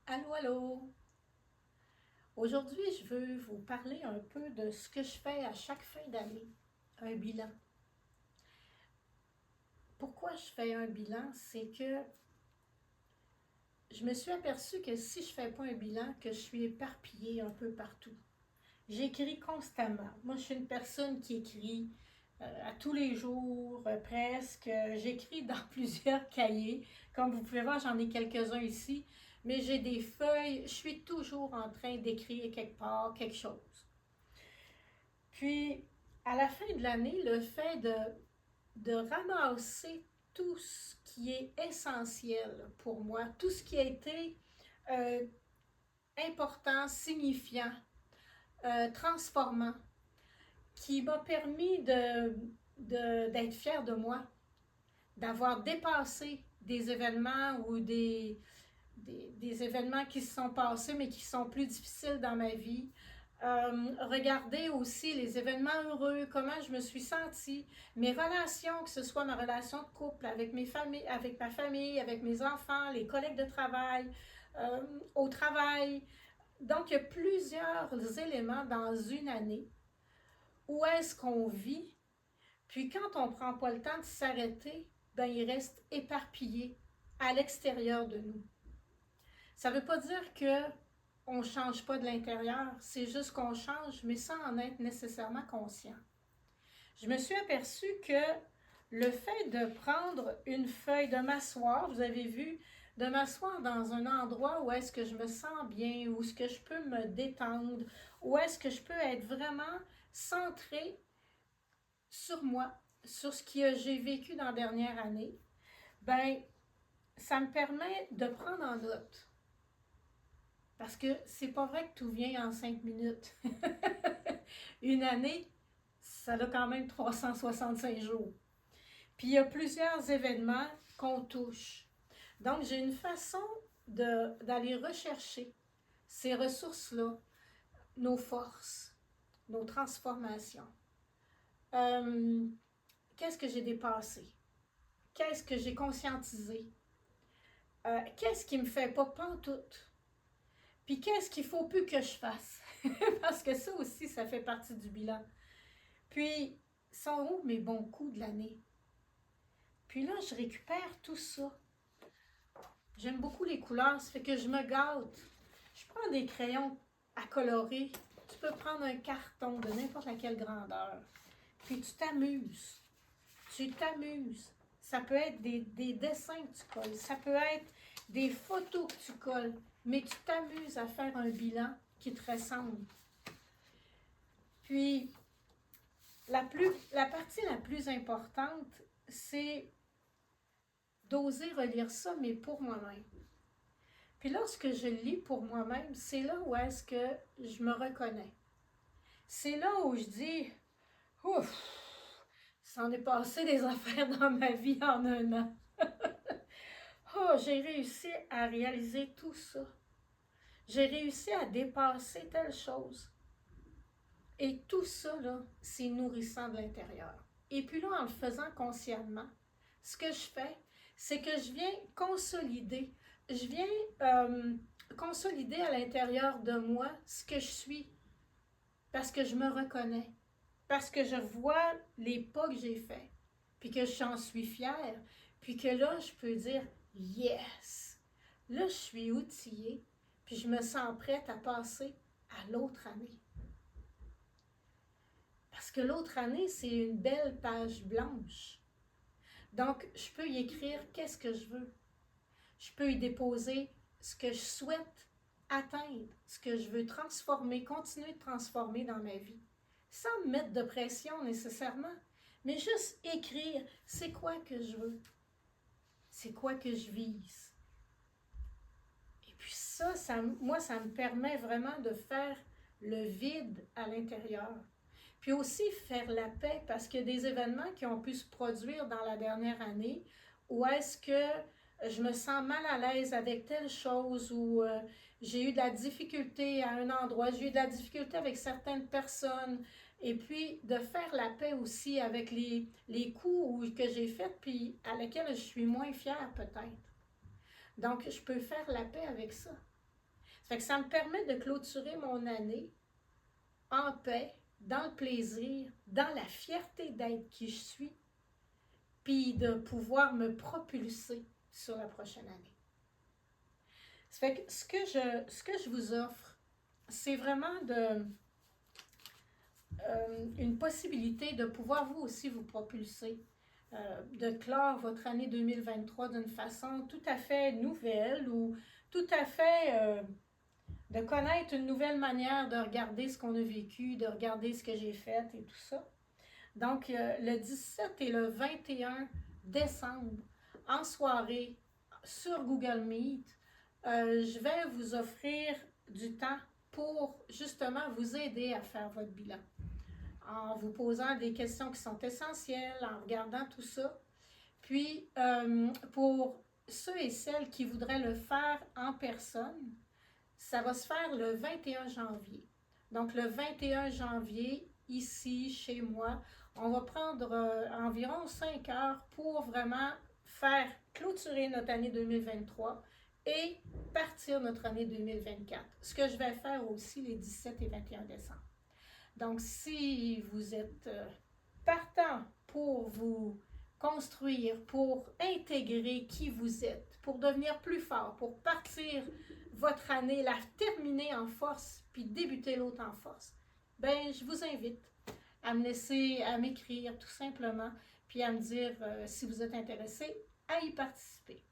Allô, allô! Aujourd'hui, je veux vous parler un peu de ce que je fais à chaque fin d'année, un bilan. Pourquoi je fais un bilan? C'est que je me suis aperçue que si je ne fais pas un bilan, que je suis éparpillée un peu partout. J'écris constamment. Moi, je suis une personne qui écrit à tous les jours, presque. J'écris dans plusieurs cahiers. Comme vous pouvez voir, j'en ai quelques-uns ici. Mais j'ai des feuilles. Je suis toujours en train d'écrire quelque part quelque chose. Puis, à la fin de l'année, le fait de ramasser tout ce qui est essentiel pour moi, tout ce qui a été euh, important, signifiant, transformant, qui m'a permis d'être fière de moi, d'avoir dépassé des événements ou des événements qui se sont passés mais qui sont plus difficiles dans ma vie. Regarder aussi les événements heureux, comment je me suis sentie, mes relations, que ce soit ma relation de couple avec avec ma famille, avec mes enfants, les collègues de travail, euh, au travail. Donc, il y a plusieurs éléments dans une année. Où est-ce qu'on vit? Puis quand on ne prend pas le temps de s'arrêter, ben il reste éparpillé à l'extérieur de nous. Ça ne veut pas dire que on ne change pas de l'intérieur, c'est juste qu'on change, mais sans en être nécessairement conscient. Je me suis aperçue que le fait de prendre une feuille, de m'asseoir, vous avez vu, de m'asseoir dans un endroit où est-ce que je me sens bien, où est-ce que je peux me détendre, où est-ce que je peux être vraiment centrée sur moi, sur ce que j'ai vécu dans la dernière année, ben ça me permet de prendre en note. Parce que c'est pas vrai que tout vient en 5 minutes. Une année, ça a quand même 365 jours. Puis il y a plusieurs événements qu'on touche. Donc j'ai une façon d'aller rechercher ces ressources-là, nos forces, nos transformations. Euh, Qu'est-ce que j'ai dépassé? Qu'est-ce que j'ai conscientisé? Qu'est-ce qui me fait pas pantoute? Puis qu'est-ce qu'il faut plus que je fasse? Parce que ça aussi, ça fait partie du bilan. Puis, sont où mes bons coups de l'année? Puis là, je récupère tout ça. J'aime beaucoup les couleurs, ça fait que je me gâte. Je prends des crayons à colorer. Tu peux prendre un carton de n'importe laquelle grandeur. Puis tu t'amuses. Tu t'amuses. Ça peut être des dessins que tu colles. Ça peut être des photos que tu colles. Mais tu t'amuses à faire un bilan qui te ressemble. Puis, la partie la plus importante, c'est d'oser relire ça, mais pour moi-même. Puis lorsque je lis pour moi-même, c'est là où est-ce que je me reconnais. C'est là où je dis, ouf, s'en est passé des affaires dans ma vie en un an. Oh, j'ai réussi à réaliser tout ça. J'ai réussi à dépasser telle chose. Et tout ça, là, c'est nourrissant de l'intérieur. Et puis là, en le faisant consciemment, ce que je fais, c'est que je viens consolider. Je viens consolider à l'intérieur de moi ce que je suis. Parce que je me reconnais. Parce que je vois les pas que j'ai faits. Puis que j'en suis fière. Puis que là, je peux dire yes. Là, je suis outillée. Puis je me sens prête à passer à l'autre année. Parce que l'autre année, c'est une belle page blanche. Donc, je peux y écrire qu'est-ce que je veux. Je peux y déposer ce que je souhaite atteindre, ce que je veux transformer, continuer de transformer dans ma vie. Sans me mettre de pression nécessairement, mais juste écrire c'est quoi que je veux, c'est quoi que je vise. Et puis moi, ça me permet vraiment de faire le vide à l'intérieur. Puis aussi faire la paix parce qu'il y a des événements qui ont pu se produire dans la dernière année où est-ce que je me sens mal à l'aise avec telle chose ou j'ai eu de la difficulté à un endroit, j'ai eu de la difficulté avec certaines personnes. Et puis de faire la paix aussi avec les coups que j'ai faits puis à lesquels je suis moins fière peut-être. Donc je peux faire la paix avec ça. Fait que ça me permet de clôturer mon année en paix, dans le plaisir, dans la fierté d'être qui je suis, puis de pouvoir me propulser sur la prochaine année. Ça fait que ce que je vous offre, c'est vraiment une possibilité de pouvoir vous aussi vous propulser, de clore votre année 2023 d'une façon tout à fait nouvelle ou tout à fait de connaître une nouvelle manière de regarder ce qu'on a vécu, de regarder ce que j'ai fait et tout ça. Donc, le 17 et le 21 décembre, en soirée, sur Google Meet, je vais vous offrir du temps pour justement vous aider à faire votre bilan. En vous posant des questions qui sont essentielles, en regardant tout ça. Puis, pour ceux et celles qui voudraient le faire en personne, ça va se faire le 21 janvier. Donc, le 21 janvier, ici, chez moi, on va prendre environ 5 heures pour vraiment faire clôturer notre année 2023 et partir notre année 2024. Ce que je vais faire aussi les 17 et 21 décembre. Donc, si vous êtes partant pour vous construire, pour intégrer qui vous êtes, pour devenir plus fort, pour partir votre année, la terminer en force, puis débuter l'autre en force, ben je vous invite à me laisser, à m'écrire tout simplement, puis à me dire si vous êtes intéressé à y participer.